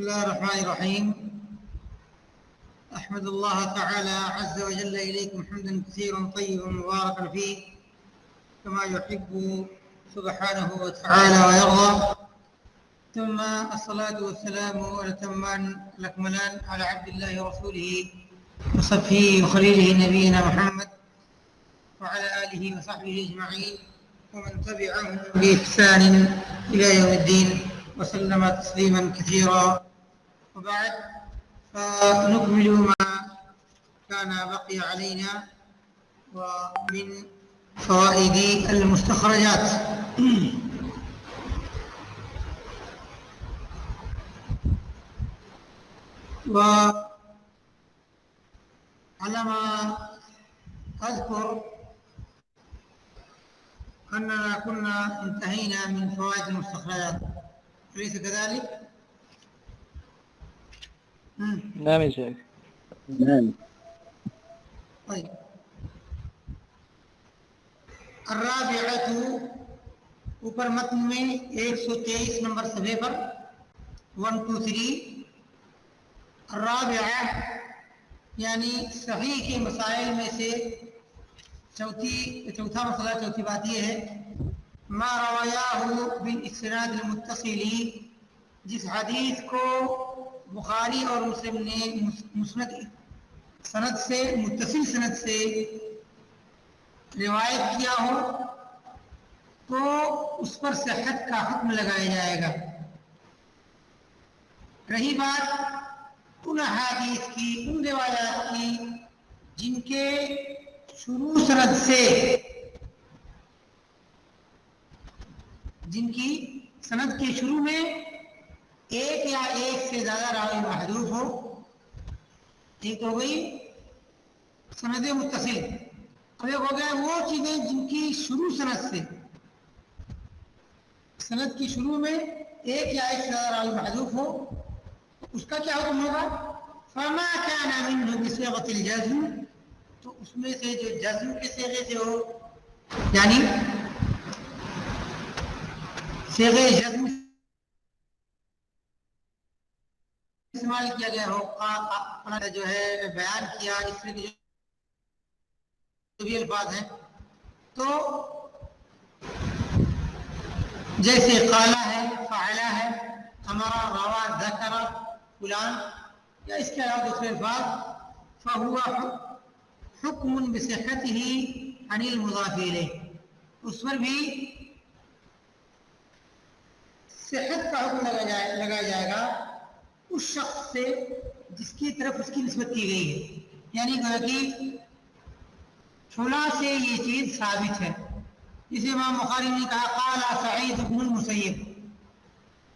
الله الرحمن الرحيم. أحمد الله تعالى عز وجل إليكم حمدا كثيرا طيبا مباركا فيه كما يحب سبحانه وتعالى ويرضى، ثم الصلاة والسلام والأتمان الأكملان على عبد الله ورسوله وصفيه وخليله نبينا محمد وعلى آله وصحبه أجمعين ومن تبعهم بإحسان إلى يوم الدين وسلم تسليما كثيرا. وبعد، فنكمل ما كان بقي علينا ومن فوائد المستخرجات. وعلى ما أذكر أننا كنا انتهينا من فوائد المستخرجات، أليس كذلك؟ نعم يا شيخ. نعم. طيب، الرابعة اوپر متن میں 123 نمبر صفحے پر 123 الرابعہ یعنی صحیح کے مسائل میں سے چوتھا مسئلہ، چوتھی بات یہ ہے ما روایاہ بالاسناد المتصل، جس حدیث کو بخاری اور مسلم نے مسند سند سے، متصل سند سے روایت کیا ہو تو اس پر صحت کا حکم لگایا جائے گا. رہی بات ان احادیث کی، ان روایات کی جن کے شروع سند سے، جن کی سند کے شروع میں ایک یا ایک سے زیادہ راوی محذوف ہو، ایک ہو گئی سند متصل، اب ایک ہو گیا وہ چیزیں جن کی شروع سند سے، سند کی شروع میں ایک یا ایک سے زیادہ راوی محذوف ہو، اس کا کیا حکم ہوگا؟ فما كان منه بصيغة الجزم، تو اس میں سے جو جزم کے صیغے سے ہو، یعنی صیغے جزم استعمال کیا گیا ہو، جو ہے بیان کیا اس طرح کے جو بھی الفاظ ہیں، تو جیسے قالا ہے، فعلا ہے، امرا، روا، ذکر، فلان، یا اس کے علاوہ دوسرے الفاظ، فہو حکم بصحتہ عن المضاف الیہ، اس پر بھی صحت کا حکم لگایا جائے گا اس شخص سے جس کی طرف اس کی نسبت کی گئی ہے. یعنی کہ فلاں سے یہ چیز ثابت ہے، جسے امام بخاری نے کہا قال سعید بن المسیب،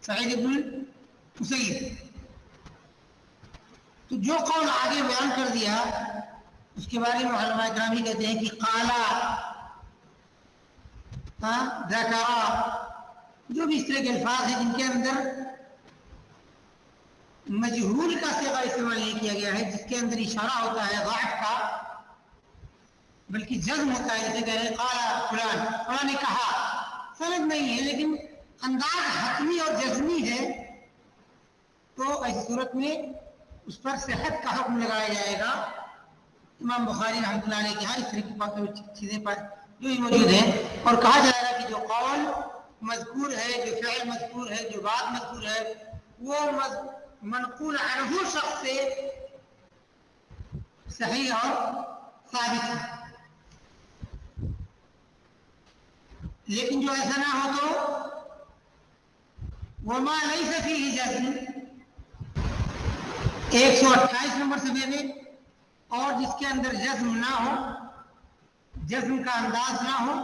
سعید بن المسیب، تو جو قول آگے بیان کر دیا اس کے بارے میں علماء کرام ہی کہتے ہیں کہ قالا، ذکرا، جو بھی اس طرح کے الفاظ ہیں جن کے اندر مجہول کا صیغہ استعمال نہیں کیا گیا ہے، جس کے اندر اشارہ ہوتا ہے ضعف کا، بلکہ جزم ہوتا ہے، جیسے کہہ رہے قال فلان، فلان نے کہا، سند نہیں ہے لیکن انداز حتمی اور جزمی ہے، تو ایسی صورت میں اس پر صحت کا حکم لگایا جائے گا. امام بخاری رحمۃ اللہ علیہ کے ہاں اس طرح کی چیزیں پر جو ہی موجود ہیں، اور کہا جائے گا کہ جو قول مذکور ہے، جو فعل مذکور ہے، جو بات مذکور ہے، وہ منقول عنہ شخص سے صحیح اور ثابت ہے. لیکن جو ایسا نہ ہو تو وما لیس فیہ جزم، 128 نمبر صفحے میں، اور جس کے اندر جزم نہ ہو، جزم کا انداز نہ ہو،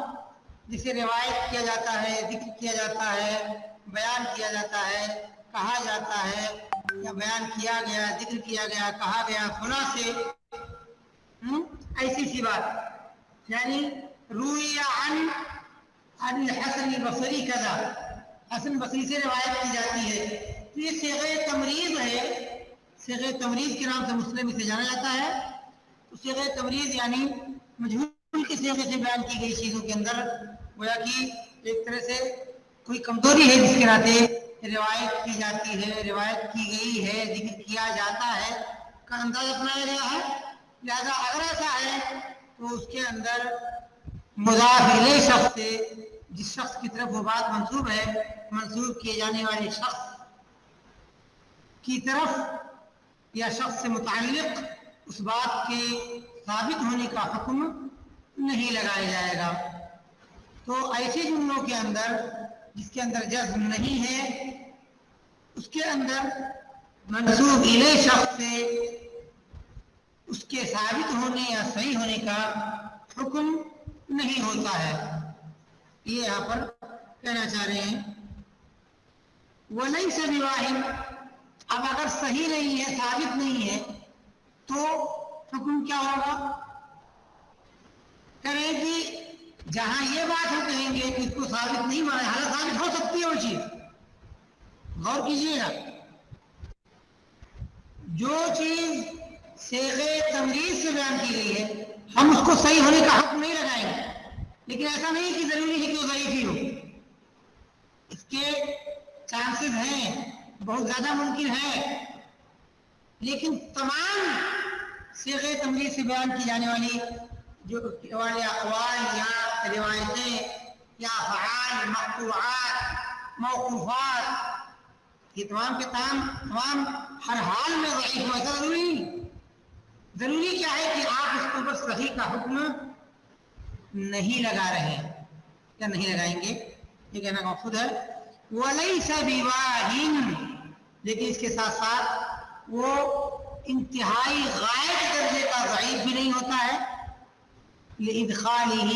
جسے روایت کیا جاتا ہے، ذکر کیا جاتا ہے، بیان کیا جاتا ہے، کہا جاتا ہے، یا بیان کیا گیا، ذکر کیا گیا، کہا گیا فلاں سے، ایسی سی بات، یعنی روی عن الحسن البصری کذا، حسن بصری سے روایت کی جاتی ہے، تو یہ صیغہ تمریض ہے، صیغہ تمریض کے نام سے مسلم اسے جانا جاتا ہے. تو صیغہ تمریض یعنی مجہول کے صیغے سے بیان کی گئی چیزوں کے اندر گویا کہ ایک طرح سے کوئی کمزوری ہے جس کے ناطے روایت کی جاتی ہے، روایت کی گئی ہے، ذکر کیا جاتا ہے کا انداز اپنایا گیا ہے. لہذا اگر ایسا ہے تو اس کے اندر مضاف الیہ شخص سے جس شخص کی طرف وہ بات منسوب ہے، منسوب کیے جانے والے شخص کی طرف یا شخص سے متعلق اس بات کے ثابت ہونے کا حکم نہیں لگایا جائے گا. تو ایسے جملوں کے اندر جس کے اندر جزم نہیں ہے اس کے اندر منسوب الیہ شخص سے اس کے ثابت ہونے یا صحیح ہونے کا حکم نہیں ہوتا ہے. یہ یہاں پر کہنا چاہ رہے ہیں. وَلَيْسَ بِوَاهٍ، اب اگر صحیح نہیں ہے، ثابت نہیں ہے تو حکم کیا ہوگا؟ کریں کہ جہاں یہ بات ہم کہیں گے کہ اس کو ثابت نہیں مانا، حالت ثابت ہو سکتی ہے وہ چیز. غور کیجیے گا، جو چیز صیغہ تمریض سے بیان کی گئی ہے ہم اس کو صحیح ہونے کا حکم نہیں لگائیں گے، لیکن ایسا نہیں کہ ضروری ہے کہ وہ ضعیف ہی ہو. اس کے چانسز ہیں، بہت زیادہ ممکن ہے، لیکن تمام صیغہ تمریض سے بیان کی جانے والی جو اقوال یا روایتیں یا افعال، مقطوعات، موقوفات، یہ تمام کے تمام ہر حال میں ضعیف ہو، ایسا ضروری نہیں. ضروری کیا ہے کہ آپ اس کو بس صحیح کا حکم نہیں لگا رہے یا نہیں لگائیں گے، یہ کہنا مقصود ہے. وَلَيْسَ بِوَاهٍ، لیکن اس کے ساتھ ساتھ وہ انتہائی غائب درجے کا ضعیف بھی نہیں ہوتا ہے. لِإِدْخَالِهِ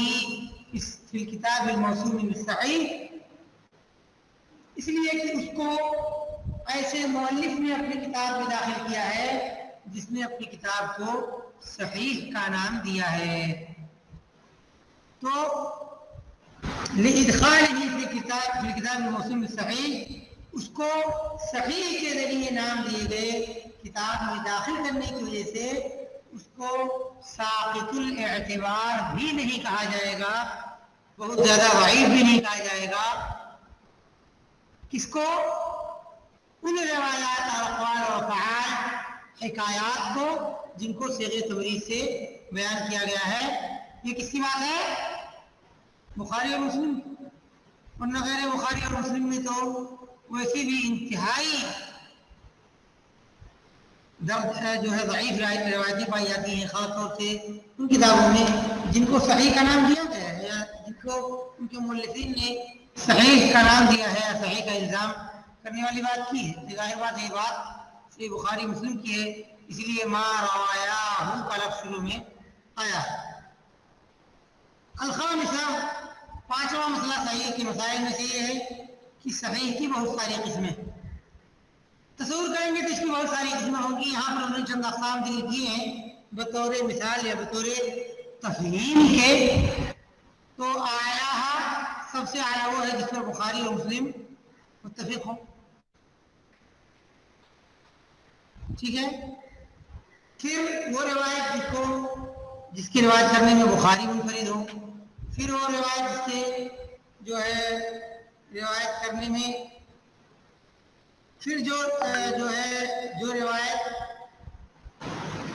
فِي الْكِتَابِ الْمَوْسُومِ بِالصَّحِيحِ، اس لیے کہ اس کو ایسے مؤلف نے اپنی کتاب میں داخل کیا ہے جس نے اپنی کتاب کو صحیح کا نام دیا ہے. تو لِإِدْخَالِهِ فِي الْكِتَابِ الْمَوْسُومِ بِالصَّحِيحِ، اس کو صحیح کے ذریعے نام دیے گئے کتاب میں داخل کرنے کی وجہ سے اس کو ساقط الاعتبار بھی نہیں کہا جائے گا، بہت زیادہ ضعیف بھی نہیں کہا جائے گا. کس کو؟ ان روایات اور اقوال اور افعال، حکایات کو جن کو صیغہ تمریض سے بیان کیا گیا ہے. یہ کس کی بات ہے؟ بخاری اور مسلم. ورنہ غیر بخاری اور مسلم میں تو ویسے بھی انتہائی جو ہے ضعیف روایتیں پائی جاتی ہیں، خاص طور سے ان کتابوں میں جن کو صحیح کا نام دیا گیا ہے یا جن کو ان کے مؤلفین نے صحیح کا نام دیا ہے یا صحیح کا الزام کرنے والی بات کی ہے. ظاہر بات یہ بات صحیح بخاری مسلم کی ہے، اس لیے ما روایا کا لفظ شروع میں آیا. الخامسہ، پانچواں مسئلہ صحیح کے مسائل میں سے یہ ہے کہ صحیح کی بہت ساری قسمیں. تصور کریں گے تو اس کی بہت ساری قسمیں ہوں گی. یہاں پر انہوں نے چند اقسام ذکر کیے ہیں بطور مثال یا بطور تفہیم کے. تو اعلیٰ، سب سے اعلیٰ وہ ہے جس پر بخاری اور مسلم متفق ہوں. ٹھیک ہے. پھر وہ روایت جس کی روایت کرنے میں بخاری منفرد ہو. پھر وہ روایت جس کے جو ہے روایت کرنے میں پھر جو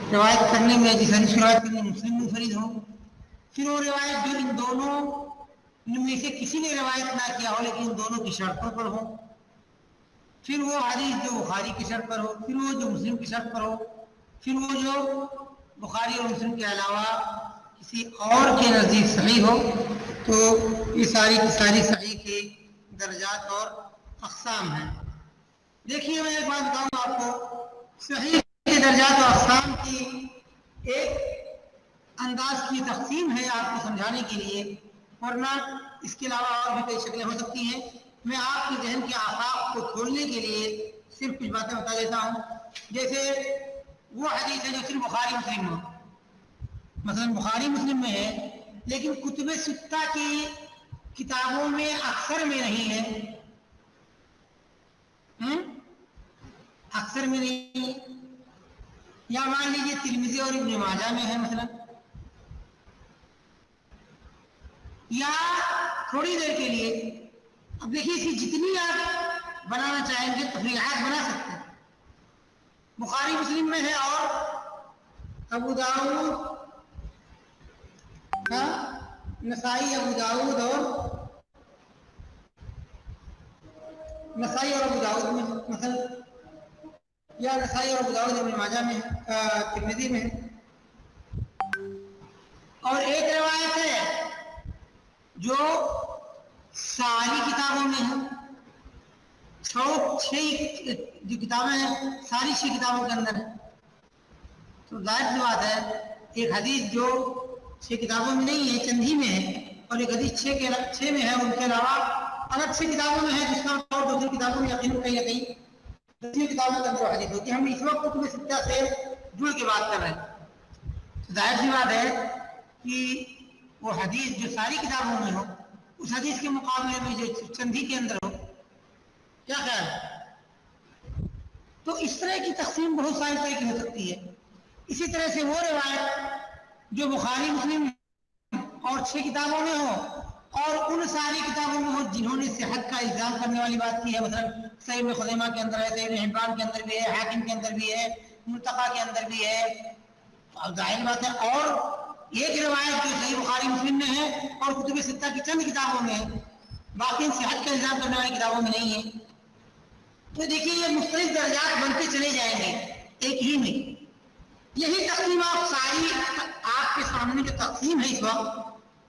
روایت کرنے میں جس حدیث کی روایت کرنے میں مسلم منفرد ہو. پھر وہ روایت جو ان دونوں میں سے کسی نے روایت نہ کیا ہو لیکن ان دونوں کی شرطوں پر ہو. پھر وہ حدیث جو بخاری کی شرط پر ہو. پھر وہ جو مسلم کی شرط پر ہو. پھر وہ جو بخاری اور مسلم کے علاوہ کسی اور کے نزدیک صحیح ہو. تو یہ ساری کی ساری صحیح کے درجات اور اقسام ہیں. دیکھیے میں ایک بات بتاؤں آپ کو، صحیح کے درجات و اقسام کی ایک انداز کی تقسیم ہے آپ کو سمجھانے کے لیے، ورنہ اس کے علاوہ اور بھی کئی شکلیں ہو سکتی ہیں. میں آپ کے ذہن کے آفاق کو کھولنے کے لیے صرف کچھ باتیں بتا دیتا ہوں. جیسے وہ حدیث ہے جو صرف بخاری مسلم ہو، مثلا بخاری مسلم میں ہے لیکن کتب ستہ کی کتابوں میں اکثر میں نہیں ہے. اکثر میں نہیں، یا مان لیجیے ترمذی اور ابن ماجہ میں ہے مثلا، یا تھوڑی دیر کے لیے. اب دیکھیے اس کی جتنی آپ بنانا چاہیں گے تفریحات بنا سکتے ہیں. بخاری مسلم میں ہے اور ابو داؤد نسائی ابو داؤد اور ابو داؤد میں مثلا، یا نسائی اور ابو داؤد ابن ماجہ میں ترمذی میں. اور ایک روایت ہے جو ساری کتابوں میں ہے، چھ جو کتابیں ہیں ساری 6 کتابوں کے اندر ہے. تو ظاہر سی بات ہے ایک حدیث جو 6 کتابوں میں نہیں ہے، چند ہی میں ہے، اور ایک حدیث 6 میں ہے، ان کے علاوہ الگ 6 کتابوں میں ہے، جس کا اور دوسری کتابوں میں یقین کہیں نہ کہیں 10 کتابوں کے اندر حدیث ہوتی ہے. ہم اس وقت کتب ستہ سے جڑ کے بات کر رہے ہیں. ظاہر سی بات ہے کہ وہ حدیث جو ساری کتابوں میں ہو، اس حدیث کے مقابلے میں جو چند ہی کے اندر ہو. کیا خیال ہے؟ تو اس طرح کی تقسیم بہت ساری طرح کی ہو سکتی ہے. اسی طرح سے وہ روایت جو بخاری مسلم اور 6 کتابوں میں ہو اور ان ساری کتابوں میں ہو جنہوں نے صحت کا الزام کرنے والی بات کی ہے، مثلا صحیح ابن خزیمہ کے اندر ہے، صحیح ابن حبان کے اندر بھی ہے، حاکم کے اندر بھی ہے، منتقی کے اندر بھی ہے. اب ظاہر بات ہے اور ایک روایت جو صحیح بخاری مسلم میں ہے اور کتب ستہ کی چند کتابوں میں ہے، باقی صحت کا الزام کرنے والی کتابوں میں نہیں ہے. تو دیکھیے یہ مختلف درجات بنتے چلے جائیں گے ایک ہی میں. یہی تقسیم آپ کے سامنے جو تقسیم ہے اس وقت،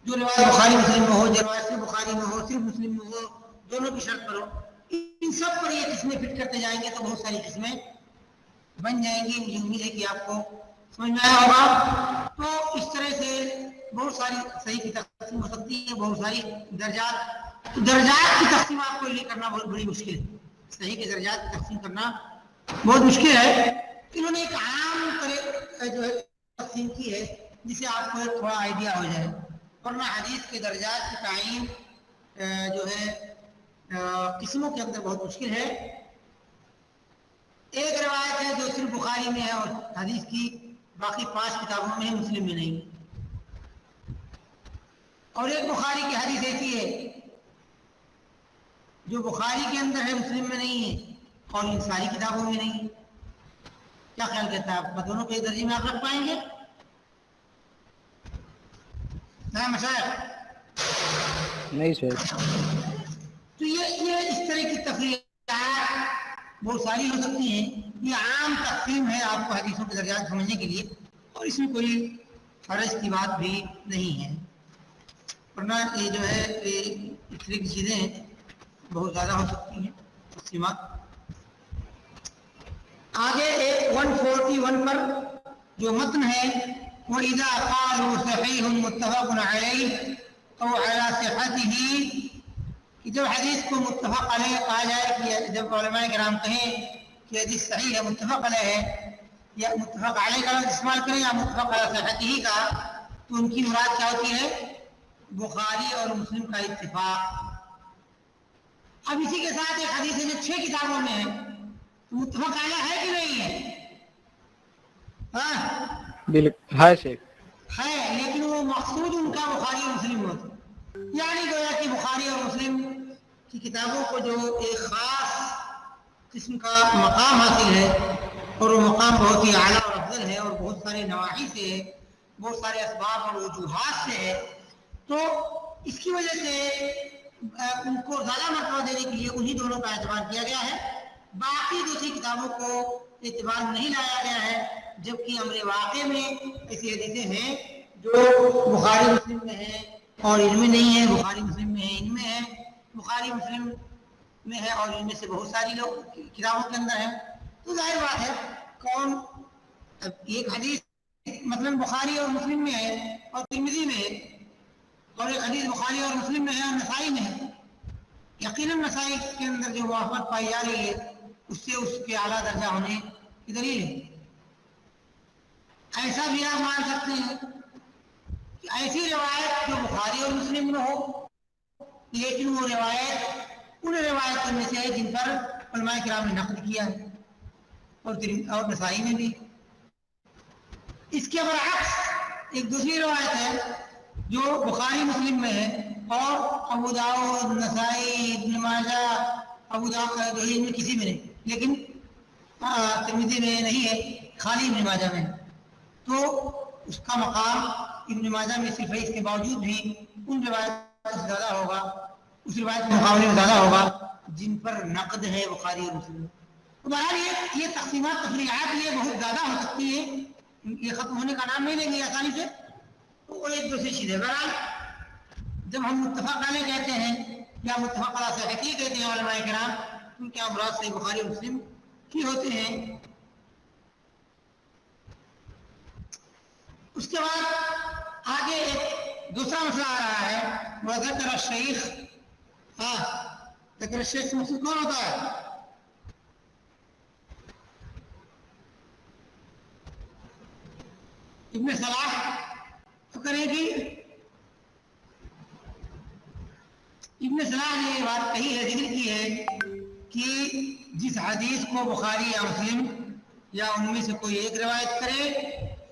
جو روایت بخاری مسلم میں ہو، جو روایت صرف بخاری میں ہو، صرف مسلم میں ہو، دونوں کی شرط پر ہو، ان سب پر یہ قسمیں فٹ کرتے جائیں گے تو بہت ساری قسمیں بن جائیں گی. مجھے امید ہے کہ آپ کو سمجھ میں آیا ہوگا. تو اس طرح سے بہت ساری صحیح کی تقسیم ہو سکتی ہے، بہت ساری درجات کی تقسیم آپ کو یہ کرنا بہت بڑی مشکل ہے. صحیح کے درجات کی تقسیم کرنا بہت مشکل ہے. انہوں نے ایک عام طرح جو ہے تقسیم کی ہے جسے آپ کو ایک تھوڑا آئیڈیا ہو جائے. ورنہ حدیث کے درجات کی تعین جو ہے قسموں کے اندر بہت مشکل ہے. ایک روایت ہے جو صرف بخاری میں ہے اور حدیث کی باقی 5 کتابوں میں ہے، مسلم میں نہیں. اور ایک بخاری کی حدیث ایسی ہے جو بخاری کے اندر ہے، مسلم میں نہیں ہے اور ان ساری کتابوں میں نہیں ہے. کیا خیال کہتا ہے آپ؟ دونوں کے درجے میں آپ رکھ پائیں گے؟ نہیں شاید. تو یہ اس طرح کی تفریحات بہت ساری ہو سکتی ہیں. یہ عام تقسیم ہے آپ کو حدیثوں کے درجات سمجھنے کے لیے، اور اس میں کوئی حرج کی بات بھی نہیں ہے. ورنہ یہ جو ہے اس طرح کی چیزیں بہت زیادہ ہو سکتی ہیں تقسیمات. آگے 141 پر جو متن ہے وَإِذَا قَالُوا صَحِيحٌ مُتَّفَقٌ عَلَيْهِ أَوْ عَلَى صِحَّتِهِ، کہ جب حدیث کو متفق علیہ کہا جائے، کہ جب علماء کرام کہیں کہ حدیث صحیح ہے، متفق علیہ ہے، یا متفق علیہ کا استعمال کریں یا متفق علی صحتہ کا، تو ان کی مراد کیا ہوتی ہے؟ بخاری اور مسلم کا اتفاق. اب اسی کے ساتھ ایک حدیث ہے جو 6 کتابوں میں ہے، متفق علیہ ہے کہ نہیں ہے؟ بالکل ہے شیخ. ہے، لیکن وہ مقصود ان کا بخاری اور مسلم ہوتا ہے. یعنی گویا کہ بخاری اور مسلم کی کتابوں کو جو ایک خاص قسم کا مقام حاصل ہے، اور وہ مقام بہت ہی اعلیٰ اور افضل ہے، اور بہت سارے نواحی سے ہے، بہت سارے اسباب اور وجوہات سے ہے. تو اس کی وجہ سے ان کو زیادہ مرتبہ دینے کے لیے انہی دونوں کا اعتبار کیا گیا ہے. باقی دوسری کتابوں کو اعتبار نہیں لایا گیا ہے، جبکہ امر واقع میں ایسی حدیثیں ہیں جو بخاری مسلم میں ہیں اور ان میں نہیں ہے، بخاری مسلم میں ہے، ان میں ہے، بخاری مسلم میں ہے اور ان میں سے بہت ساری لوگ کتابوں کے اندر ہیں. تو ظاہر بات ہے کون ایک حدیث مثلا بخاری اور مسلم میں ہے اور ترمذی میں ہے، اور ایک حدیث بخاری اور مسلم میں ہے اور نسائی میں ہے، یقیناً نسائی کے اندر جو موافقت پائی جا رہی ہے اس سے اس کے اعلیٰ درجہ ہونے کی دلیل ہے. ایسا بھی آپ مان سکتے ہیں کہ ایسی روایت جو بخاری اور مسلم میں ہو، لیکن وہ روایت ان روایتوں میں سے ہے جن پر علماء کرام نے نقل کیا ہے، اور نسائی میں بھی. اس کے برعکس ایک دوسری روایت ہے جو بخاری مسلم میں ہے اور ابو داؤد، نسائی، ابن ماجہ ابو داؤد جو ان میں کسی میں نہیں، لیکن ترمذی میں نہیں ہے، خالی ابن ماجہ میں، تو اس کا مقام ابن ماجہ میں صرف ہے، اس کے باوجود بھی ان روایت سے زیادہ ہوگا، اس روایت کے مقابلے میں زیادہ ہوگا جن پر نقد ہے بخاری اور مسلم۔ تو بہرحال یہ تقسیمات تفریعات یہ بہت زیادہ ہو سکتی ہے، یہ ختم ہونے کا نام نہیں لیں گے آسانی سے، تو وہ ایک دوسری چیز ہے۔ بہرحال جب ہم متفق علیہ کہتے ہیں یا متفق علی صحیح کہتے ہیں علماء کرام، ان کے امراض صحیح بخاری اور مسلم کی ہوتے ہیں۔ اس کے بعد آگے ایک دوسرا مسئلہ آ رہا ہے، وذکر الشیخ، ذکر الشیخ سے مقصود کون ہوتا ہے؟ ابن صلاح تو کرے گی، ابن صلاح نے یہ بات کہی ہے، ذکر کی ہے کہ جس حدیث کو بخاری یا مسلم یا ان میں سے کوئی ایک روایت کرے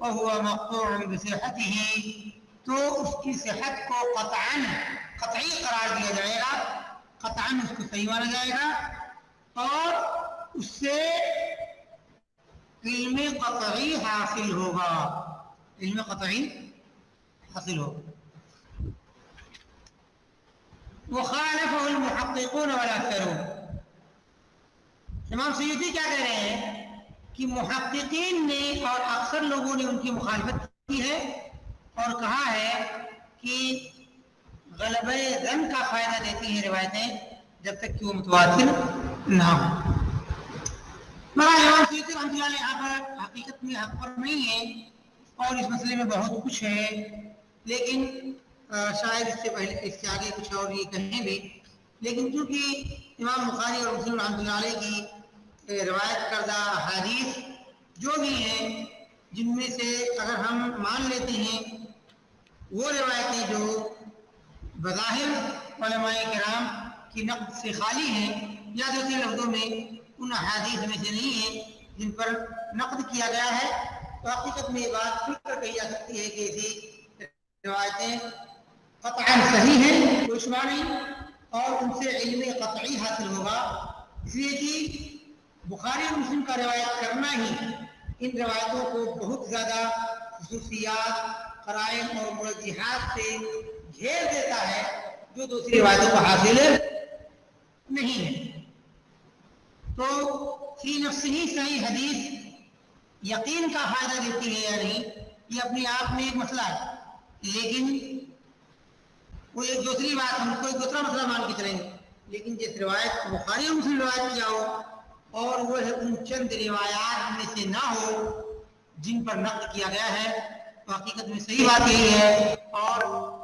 فهو مقطوع بصحته، تو اس کی صحت کو قطعی قرار دیا جائے گا، قطعاً اس کو صحیح مانا جائے گا، اور اس سے علم قطعی حاصل ہوگا، علم قطعی حاصل ہوگا۔ وخالفه المحققون والاكثرون، امام سیوطی کیا کہہ رہے ہیں کہ محققین نے اور اکثر لوگوں نے ان کی مخالفت کی ہے اور کہا ہے کہ غلبہ ظن کا فائدہ دیتی ہیں روایتیں جب تک کہ وہ متواتر نہ ہو۔ مگر امام سیوطی رحمۃ اللہ علیہ یہاں پر حقیقت میں حق پر نہیں ہے اور اس مسئلے میں بہت کچھ ہے، لیکن شاید اس سے پہلے اس سے آگے کچھ اور یہ کہیں بھی، لیکن چونکہ امام بخاری اور مسلم رحمۃ اللہ علیہ کی روایت کردہ احادیث جو بھی ہیں، جن میں سے اگر ہم مان لیتے ہیں وہ روایتیں جو بظاہر علماء کرام کی نقد سے خالی ہیں یا دوسرے لفظوں میں ان احادیث میں سے نہیں ہیں جن پر نقد کیا گیا ہے، تو حقیقت میں یہ بات کھل کر کہی جا سکتی ہے کہ ایسی روایتیں قطعاً صحیح ہیں، کوئی شبہ نہیں، اور ان سے علم قطعی حاصل ہوگا، اس لیے کہ بخاری اور مسلم کا روایت کرنا ہی ان روایتوں کو بہت زیادہ خصوصیات، قرائن اور مرجحات سے گھیر دیتا ہے جو دوسری روایتوں کو حاصل نہیں ہے۔ تو فی نفس ہی صحیح حدیث یقین کا فائدہ دیتی ہے یا نہیں، یہ اپنے آپ میں ایک مسئلہ ہے، لیکن وہ ایک دوسری بات، ہم کو ایک دوسرا مسئلہ مان کے چلیں گے، لیکن جس روایت بخاری اور مسلم روایت کیا ہو اور وہ ان چند روایات میں سے نہ ہو جن پر نقد کیا گیا ہے، تو حقیقت میں صحیح بات یہی ہے اور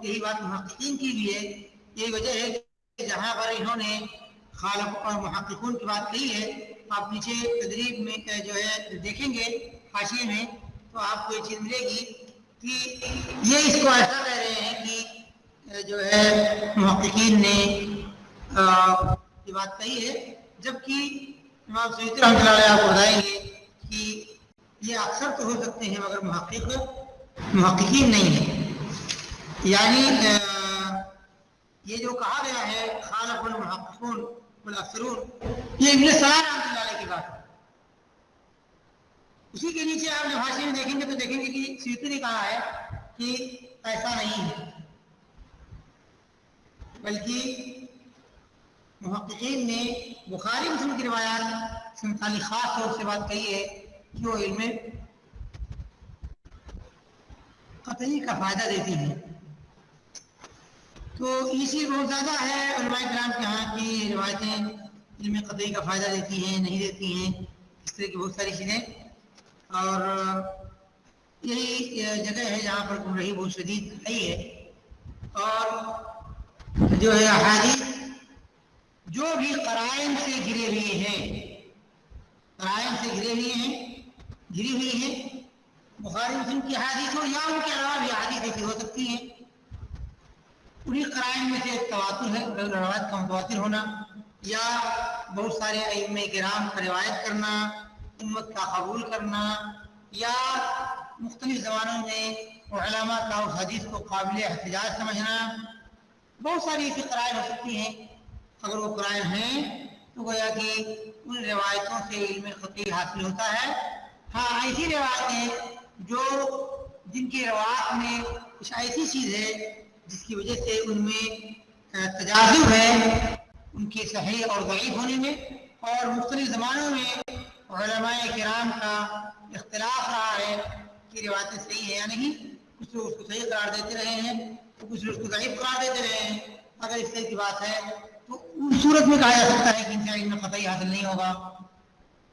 یہی بات محققین کی بھی ہے۔ یہی وجہ ہے کہ جہاں پر انہوں نے خالق اور محققون کی بات کہی ہے، آپ نیچے تدریب میں جو ہے دیکھیں گے حاشیے میں، تو آپ کو یہ چیز ملے گی کہ یہ اس کو ایسا کہہ رہے ہیں کہ جو ہے محققین نے یہ بات کہی ہے، جبکہ امام سیوطی رحمۃ اللہ علیہ آپ کو بتائیں گے کہ یہ اکثر تو ہو سکتے ہیں مگر محققین نہیں ہیں، یعنی یہ جو کہا گیا ہے خالف المحققون والاکثرون، یہ ابن صلاح رحمۃ اللہ علیہ کی بات ہے۔ اسی کے نیچے آپ جب حاشیے میں دیکھیں گے تو دیکھیں گے کہ سیوطی نے کہا ہے کہ ایسا نہیں ہے، بلکہ محققین نے بخاری مسلم کی روایات سے متعلق خاص طور سے بات کہی ہے کہ وہ علم قطعی کا فائدہ دیتی ہے۔ تو یہ چیز بہت زیادہ ہے علماء کرام کے ہاں کی روایتیں علم قطعی کا فائدہ دیتی ہیں نہیں دیتی ہیں، اس طرح کی بہت ساری چیزیں، اور یہی جگہ ہے جہاں پر گمراہی بہت شدید آئی ہے، اور جو ہے احادیث جو بھی قرائن سے گھرے ہوئے ہیں، قرائن سے گھری ہوئی ہیں، بخاری مسلم کی احادیث ہو یا ان کے علاوہ بھی احادیث ایسی ہو سکتی ہیں، انہیں قرائن میں سے تواتر ہے، روایت کا متواتر ہونا یا بہت سارے ائمہ کرام کا روایت کرنا، امت کا قبول کرنا، یا مختلف زمانوں میں علماء کا اس حدیث کو قابل احتجاج سمجھنا، بہت ساری ایسی قرائن ہو سکتی ہیں۔ اگر وہ قرائن ہیں تو گویا کہ ان روایتوں سے علم فقہ حاصل ہوتا ہے. ہاں ایسی روایتیں جو جن کی روایت میں کچھ ایسی چیز ہے جس کی وجہ سے ان میں تجاذب ہے ان کے صحیح اور ضعیف ہونے میں، اور مختلف زمانوں میں علماء کرام کا اختلاف رہا ہے کہ روایتیں صحیح ہے یا نہیں. کچھ لوگ اس کو صحیح قرار دیتے رہے ہیں تو کچھ لوگ اس کو ضعیف قرار دیتے رہے ہیں. اگر اس طرح کی بات ہے تو اس صورت میں کہا جا سکتا ہے کہ ان سے علم قطعی حاصل نہیں ہوگا،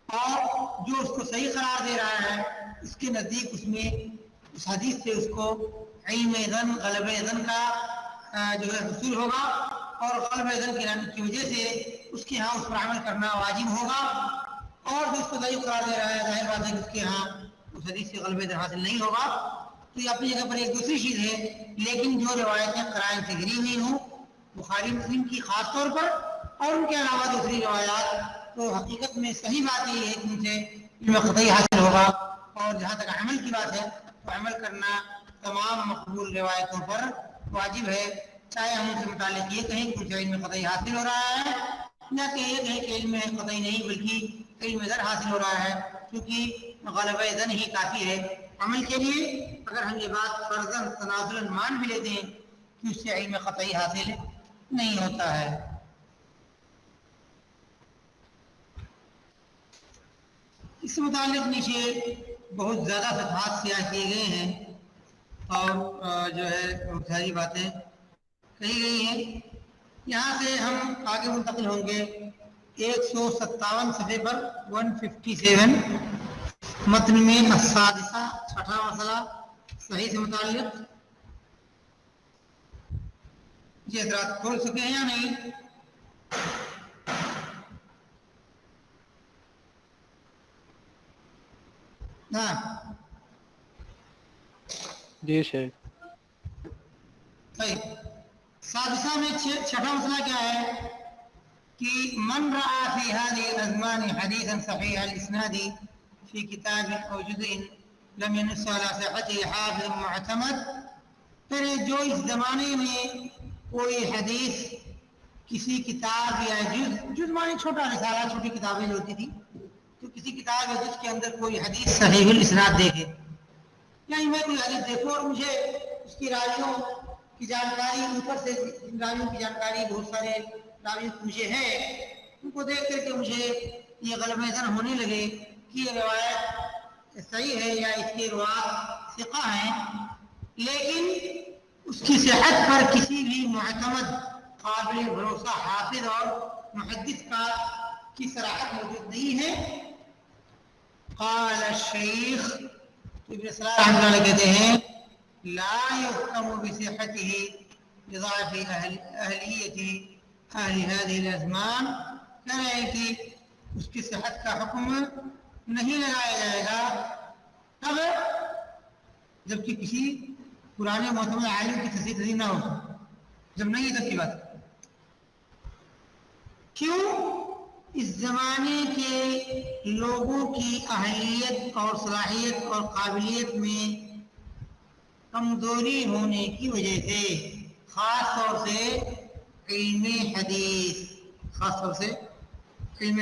اور جو اس کو صحیح قرار دے رہا ہے اس کے نزدیک اس میں اس حدیث سے اس کو علم ظن غلبہ ظن کا جو ہے حصول ہوگا، اور غلبہ ظن کی وجہ سے اس کے ہاں اس پر عمل کرنا واجب ہوگا. اور جو اس کو ضعیف قرار دے رہا ہے ظاہر بات ہے کہ اس کے ہاں اس حدیث سے غلبہ ظن حاصل نہیں ہوگا. تو یہ اپنی جگہ پر ایک دوسری چیز ہے، لیکن جو روایتیں قرائن سے گری ہوئی ہوں بخاری مسلم کی خاص طور پر اور ان کے علاوہ دوسری روایات، تو حقیقت میں صحیح بات یہ ہے کہ ان سے علم قطعی حاصل ہوگا. اور جہاں تک عمل کی بات ہے تو عمل کرنا تمام مقبول روایتوں پر واجب ہے، چاہے ہم ان سے متعلق یہ کہیں کہ مجھے علم قطعی حاصل ہو رہا ہے، نہ کہ یہ کہیں کہ علم قطعی نہیں بلکہ علم ظن حاصل ہو رہا ہے، کیونکہ غلبہ ظن ہی کافی ہے عمل کے لیے. اگر ہم یہ بات فرضاً تنازلاً مان بھی لیتے ہیں کہ اس سے علم قطعی حاصل نہیں ہوتا ہے. اس سے متعلق نیچے بہت زیادہ صفحات سیاہ کیے گئے ہیں اور جو ہے بہت ساری باتیں کہی گئی ہیں. یہاں سے ہم آگے منتقل ہوں گے 157 صفحے پر 157 متن میں السادسہ چھٹا مسئلہ صحیح سے متعلق. یہ حضرات کھول سکے ہیں یا نہیں؟ جی شیخ. صحیح. سادسہ میں چھٹا مسئلہ کیا ہے کہ من رأى في هذه الأزمان حديثا صحيح الإسناد في كتاب أو جزء لم ينص على صحته حافظ معتمد. پھر جو اس زمانے میں کوئی حدیث کسی کتاب یا جز معنی چھوٹا رسالہ چھوٹی کتابیں جو ہوتی تھی تو کسی کتاب یا جز کے اندر کوئی حدیث صحیح الاسناد دیکھے، یعنی میں کوئی حدیث دیکھوں اور مجھے اس کی راویوں کی جانکاری اوپر سے راویوں کی جانکاری بہت سارے راویوں مجھے ہے، ان کو دیکھ کر کے مجھے یہ غلبہ ظن ہونے لگے کہ یہ روایت صحیح ہے یا اس کے روات ثقہ ہیں، لیکن اس کی صحت پر کسی بھی معتمد قابل بھروسہ حافظ اور محدث کی صراحت موجود نہیں ہے. قال الشیخ ابن صلاح رحمۃ اللہ کہتے ہیں لا يحكم بصحته لضعف اہلیت اہل هذه الازمان، کہہ رہے ہیں کہ اس کی صحت کا حکم نہیں لگایا جائے گا اب جبکہ کسی پرانے معتمد عالم کی تصحیح نہ ہو، جب نہیں ہے تب کی بات. کیوں؟ اس زمانے کے لوگوں کی اہلیت اور صلاحیت اور قابلیت میں کمزوری ہونے کی وجہ سے، خاص طور سے علم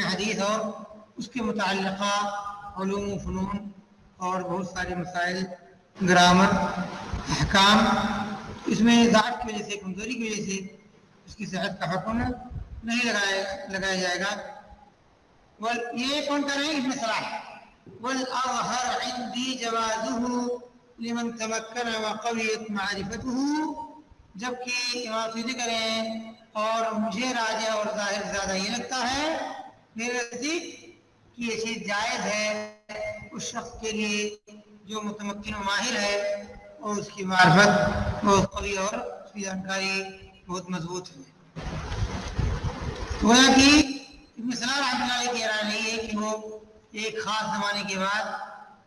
حدیث اور اس کے متعلقہ علوم و فنون اور بہت سارے مسائل گرامر احکام، اس میں ضعف کی وجہ سے کمزوری کی وجہ سے اس کی صحت کا حکم نہیں لگایا جائے گا. یہ کون کر رہے ہیں؟ ابن صلاح. والأظهر عندي جوازه لمن تمكن وقويت معرفته، جبکہ امام سیدی کہہ رہے ہیں اور مجھے راجع اور ظاہر زیادہ یہ لگتا ہے میرے نزدیک کہ یہ چیز جائز ہے اس شخص کے لیے جو متمکن و ماہر ہے اور اس کی معرفت بہت قوی اور اس کی جانکاری بہت مضبوط ہے. گویا کہ ابن صلاح رحمۃ اللہ علیہ کی رائے نہیں ہے کہ وہ ایک خاص زمانے کے بعد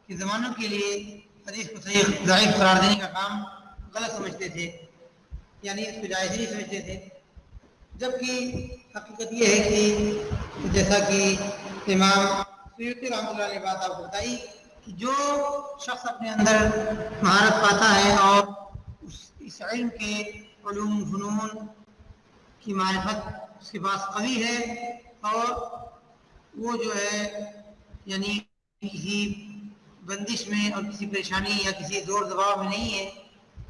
کے زمانوں کے لیے حدیث کو صحیح ضعیف قرار دینے کا کام غلط سمجھتے تھے، یعنی اس کو جائز نہیں سمجھتے تھے، جبکہ حقیقت یہ ہے کہ جیسا کہ امام سیوطی رحمۃ اللہ علیہ بات آپ کو بتائی کہ جو شخص اپنے اندر مہارت پاتا ہے اور اس علم کے علوم فنون کی معرفت اس کے پاس قوی ہے اور وہ جو ہے یعنی کسی بندش میں اور کسی پریشانی یا کسی زور دباؤ میں نہیں ہے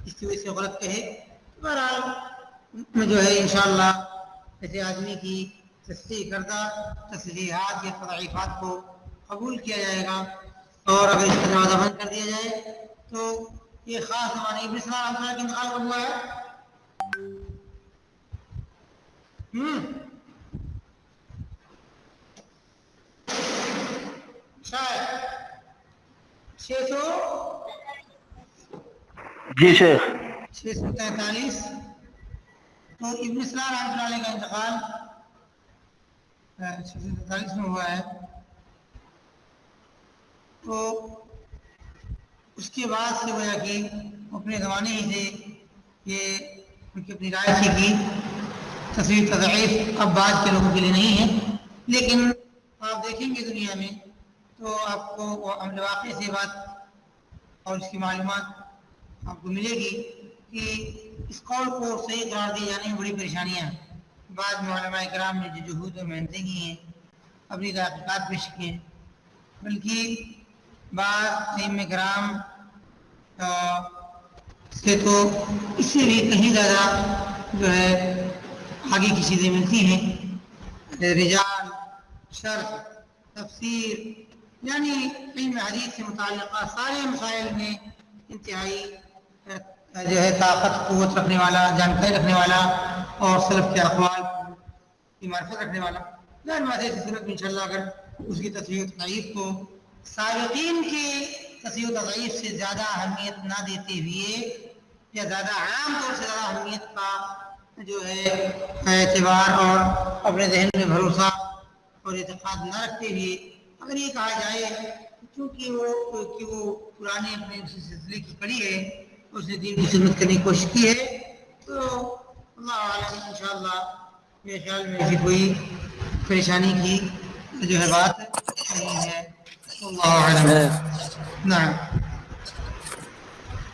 اس کی وجہ سے غلط کہے. بہرحال میں جو ہے انشاءاللہ ایسے آدمی کی تصحیح کردہ تصحیحات یا تضعیفات کو قبول کیا جائے گا، اور اگر اس کا دروازہ بند کر دیا جائے تو یہ خاص زمانے ابن سلام رحمۃ اللہ کا انتقال کب ہوا ہے؟ شاید 643. تو ابن سلام رحمۃ اللہ علیہ کا انتقال 643 میں ہوا ہے. تو اس کے بعد سے گویا کہ اپنے زمانے ہی سے یہ ان کی اپنی رائے تھی کہ تصحیح تضعیف اب بعد کے لوگوں کے لیے نہیں ہے، لیکن آپ دیکھیں گے دنیا میں تو آپ کو وہ عمل واقع سے بات اور اس کی معلومات آپ کو ملے گی کہ اس قول کو صحیح قرار دیے جانے میں بڑی پریشانیاں ہیں. بعد میں علماء کرام نے جو جہود و محنتیں کی ہیں، اپنی تحقیقات پیش کی ہیں، بلکہ بعض ائمہ کرام سے تو اس سے بھی کہیں زیادہ جو ہے آگے کی چیزیں ملتی ہیں. رجال، شرح، تفسیر، یعنی علم حدیث سے متعلقہ سارے مسائل میں انتہائی جو ہے طاقت قوت رکھنے والا، جانکاری رکھنے والا اور سلف کے اقوال کی معرفت رکھنے والا. ظاہر بات ہے سلسلت میں انشاءاللہ اگر اس کی تصحیح و تضعیف کو سابقین کی تصحیح و تضعیف سے زیادہ اہمیت نہ دیتے ہوئے یا زیادہ عام طور سے زیادہ اہمیت کا جو ہے اعتبار اور اپنے ذہن میں بھروسہ اور اعتقاد نہ رکھتے ہوئے اگر یہ کہا جائے کیونکہ وہ پرانے اپنے سلسلے کی کڑی ہے، اس نے دین کی خدمت کرنے کی کوشش کی ہے، تو اللہ عالم انشاءاللہ میرے خیال میں ایسی کوئی پریشانی کی جو ہے بات نہیں ہے. اللہ عالم. نعم.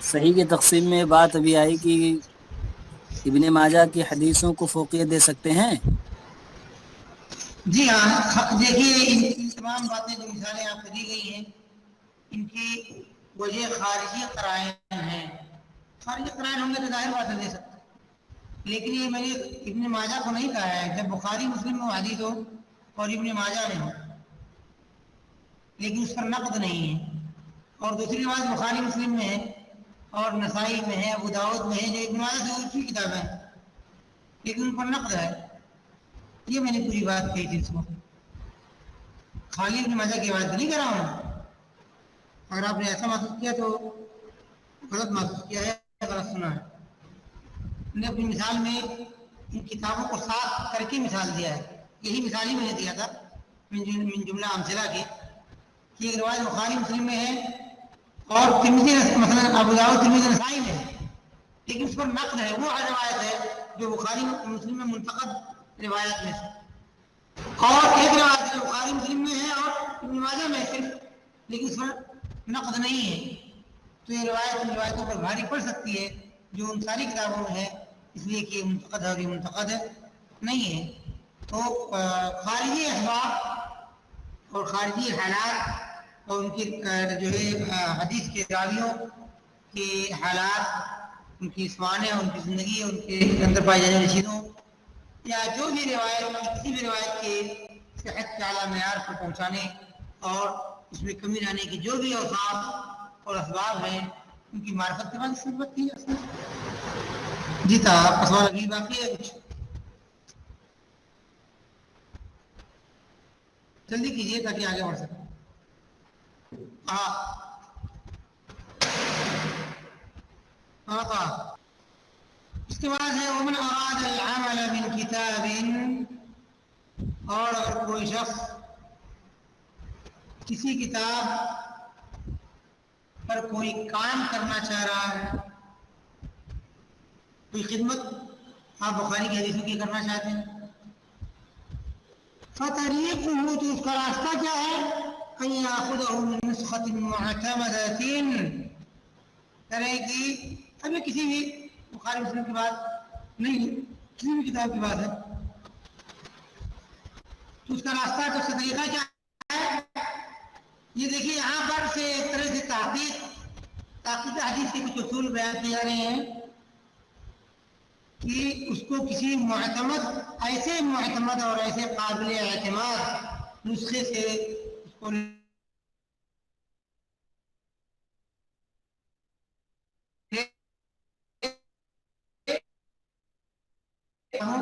صحیح کی تقسیم میں بات ابھی آئی کہ ابن ماجہ کی حدیثوں کو فوقیت دے سکتے ہیں. جی ہاں، دیکھیے ان تمام باتیں جو مثالیں آپ کو دی گئی ہیں ان کی وجہ خارجی قرائن ہیں. خارجی قرائن ہوں گے تو ظاہر بات دے سکتے، لیکن یہ میں نے ابن ماجہ کو نہیں کہا ہے. جب بخاری مسلم میں حدیث ہو اور ابن ماجہ میں ہو لیکن اس پر نقد نہیں ہے، اور دوسری بات بخاری مسلم میں ہے اور نسائی میں ہے، ابو داؤد میں ہے، جو ابن ماجہ سے دوسری کتابیں ہیں لیکن ان پر نقد ہے. یہ میں نے پوری بات کہی تھی اس کو، خالی ابن ماجہ کی بات نہیں کر رہا ہوں. اگر آپ نے ایسا محسوس کیا تو غلط محسوس کیا ہے، غلط سنا ہے. میں نے اپنی مثال میں ان کتابوں کو ساتھ کر کے مثال دیا ہے. یہی مثال ہی میں نے دیا تھا من جملہ امثلہ کے کہ ایک روایت بخاری مسلم میں ہے اور ترمذی مثلا ابو داؤد ترمذی نسائی میں ہے، لیکن اس پر نقد ہے. وہ روایت ہے جو بخاری مسلم میں منتقد روایت میں سے، اور ایک روایت جو بخاری مسلم میں ہے اور ابن ماجہ میں صرف، لیکن اس پر نقد نہیں ہے. تو یہ روایت ان روایتوں پر بھاری پڑ سکتی ہے جو ان ساری کتابوں میں ہے، اس لیے کہ یہ منتقد ہے اور یہ منتقد نہیں ہے. تو خارجی اسباب اور خارجی حالات اور ان کی جو ہے حدیث کے راویوں کے حالات، ان کی سوانح، ان کی زندگی، ان کے اندر پائی جانے والی چیزوں یا جو بھی روایت کسی بھی روایت کے صحت کے اعلیٰ معیار پر پہنچانے اور اس میں کمی لانے کی جو بھی اوصاف اور اسباب ہیں ان کی معرفت کے بعد اس خدمت کی جاتی ہے. جی تھا آپ کا سوال ابھی باقی ہے کچھ؟ جلدی کیجیے تاکہ آگے بڑھ سکیں. اس کے بعد ہے ومن اراد العمل من کتاب، اور اگر کوئی شخص کسی کتاب پر کوئی کام کرنا چاہ رہا ہے، کوئی خدمت آپ بخاری کی حدیثوں کی کرنا چاہتے ہیں، فطریقہ، تو اس کا راستہ کیا ہے؟ ان یاخذہ من نسخۃ معتمدۃ، کرے کہ اب یہ کسی بھی بخاری مسلم کی بات نہیں ہے، کسی بھی کتاب کی بات ہے اس کا راستہ تو اس کا طریقہ کیا ہے؟ یہ دیکھیے یہاں پر سے ایک طرح سے تحقیق حدیث کے کچھ اصول بیان کیے جا رہے ہیں کہ اس کو کسی ایسے معتمد اور ایسے قابل اعتماد نسخے سے اس کو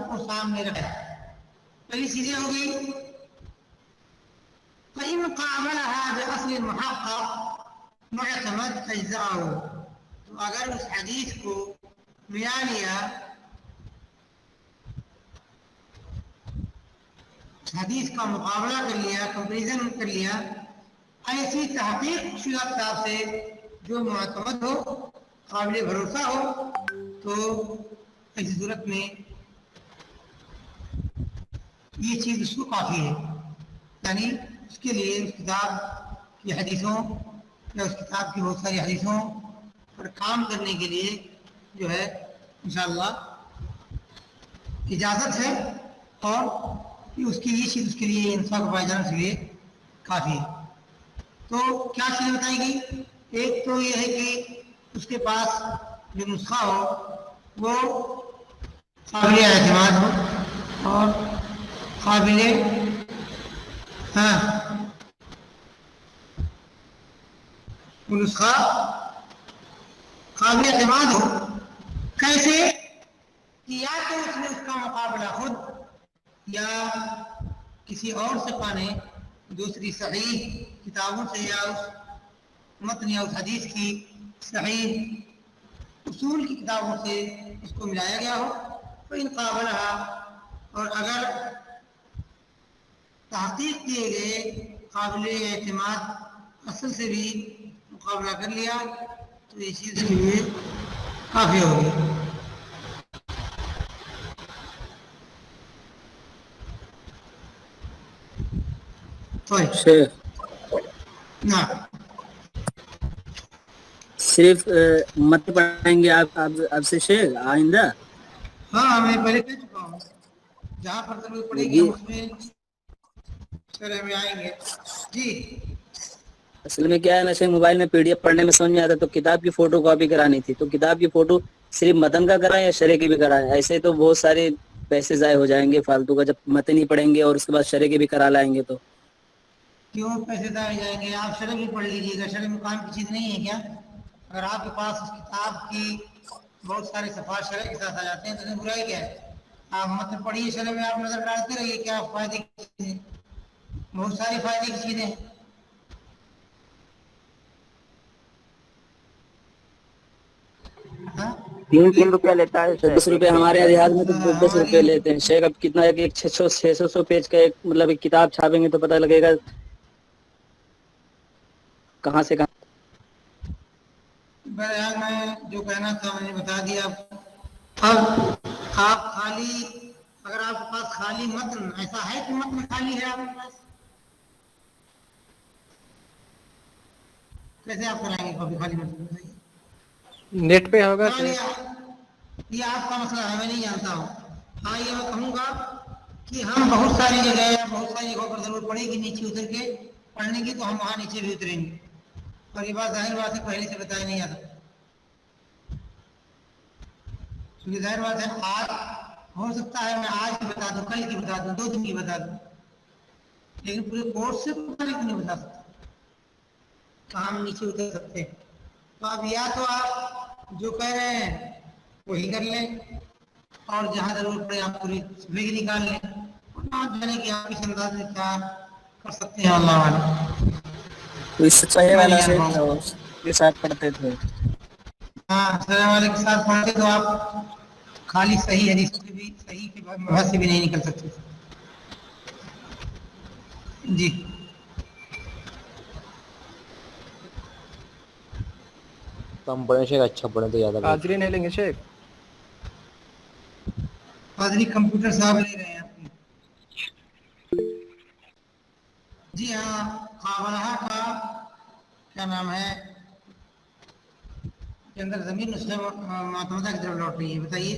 کو سامنے رکھا ہے. پہلی چیزیں ہو گئی فإن قابلها بأصل محقق معتمد أجزاءه. تو اگر اس حدیث کو ملا لیا حدیث کا مقابلہ کر لیا کمپیریزن کر لیا ایسی تحقیق شدہ کتاب سے جو معتمد ہو قابل بھروسہ ہو تو ایسی صورت میں یہ چیز اس کو کافی ہے. یعنی اس کے لیے اس کتاب کی حدیثوں یا اس کتاب کی بہت ساری حدیثوں پر کام کرنے کے لیے جو ہے انشاءاللہ اجازت ہے اور اس کی یہ چیز اس کے لیے انصاف پائے جانے کے لیے کافی ہے. تو کیا چیزیں بتائیں گی؟ ایک تو یہ ہے کہ اس کے پاس جو نسخہ ہو وہ قابل اعتماد ہو اور قابل نسخہ قابل اعتماد ہو. کیسے کہ یا تو اس نے اس کا مقابلہ خود یا کسی اور سے پانے دوسری صحیح کتابوں سے یا اس متن یا اس حدیث کی صحیح اصول کی کتابوں سے اس کو ملایا گیا ہو. تو ان قابلہ اور اگر تحقیق کیے گئے قابل اعتماد اصل سے بھی مقابلہ کر لیا تو یہ چیز کے لیے کافی ہوگی. نہ صرف مت پڑھائیں گے آپ سے شیخ آئندہ؟ ہاں میں پہلے کہہ چکا ہوں جہاں پر ضرورت پڑے گی ہم اس میں شرح میں آئیں گے. جی اصل میں کیا ہے نا شیخ، موبائل میں پی ڈی ایف پڑھنے میں سمجھ میں آتا تو کتاب کی فوٹو کاپی کرانی تھی. تو کتاب کی فوٹو صرف متن کا کرائیں یا شرح کی بھی کرائیں؟ ایسے تو بہت سارے پیسے ضائع ہو جائیں گے فالتو کا، جب متن ہی پڑھیں گے اور اس کے بعد شرح کے بھی کرا لائیں گے تو کیوں پیسے ضائع جائیں گے؟ آپ شرح بھی پڑھ لیجیے گا. شرح میں کام کی چیز نہیں ہے کیا؟ اگر آپ کے پاس اس کتاب کی بہت سارے صفحات شرح کے ساتھ آ جاتے ہیں تو اس میں برائی کیا ہے؟ آپ متن پڑھیے، شرح میں آپ نظر ڈالتے رہیے کیا فائدے کی چیزیں، بہت ساری فائدے کی چیزیں. تین روپیہ لیتا ہے شیخ 10 روپے ہمارے دیہات میں تو 10 روپے لیتے ہیں شیخ. اب کتنا ہے کہ 600 پیج کا ایک مطلب ایک کتاب چھاپیں گے تو پتہ لگے گا کہاں سے کہاں. بہرحال میں جو کہنا تھا میں نے بتا دیا. اب آپ خالی اگر آپ کے پاس خالی متن ایسا ہے کہ متن خالی ہے آپ کے پاس، کیسے آپ کرائیں گے کبھی خالی متن؟ بتائیے. نیٹ پہ ہوگا ہاں شیخ. یہ آپ کا مسئلہ ہے، میں نہیں جانتا ہوں. ہاں یہ میں کہوں گا کہ ہم بہت ساری جگہوں پر ضرورت پڑے گی نیچے اتر کے پڑھنے کی تو ہم وہاں نیچے بھی اتریں گے. اور یہ بات ظاہر بات ہے پہلے سے بتایا نہیں جاتا، کیونکہ ظاہر بات ہے آج ہو سکتا ہے میں آج کی بتا دوں، کل کی بتا دوں، 2 دن کی بتا دوں، لیکن پورے کورس سے مختلف نہیں بتا سکتا کہاں ہم نیچے اتر سکتے ہیں. تو اب یا تو آپ جو کہہ رہے ہیں وہی کر لیں اور جہاں ضرورت پڑے آپ پوری فکر نکال لیں اور آپ جانے کہ آپ اس انداز میں کیا کر سکتے ہیں. اللہ عالم. کوئی سچائی میں والا نہیں جان شیخ پاؤں تھا گا. اس کے ساتھ پڑھتے تھے. ہاں السلام علیکم کے ساتھ پڑھتے تو آپ خالی صحیح حدیث سے بھی صحیح کے بحث سے بھی نہیں نکل سکتے. جی کم پڑھیں شیخ، اچھا پڑھیں تو زیادہ بہتر حاضری ہے. نہیں لیں گے شیخ؟ قادری کمپیوٹر صاحب لے رہے ہیں آپ کی. جی ہاں قابلہ کا کیا نام ہے کے اندر زمین نسخے معتمدہ کی طرف لوٹ رہی ہے. بتائیے.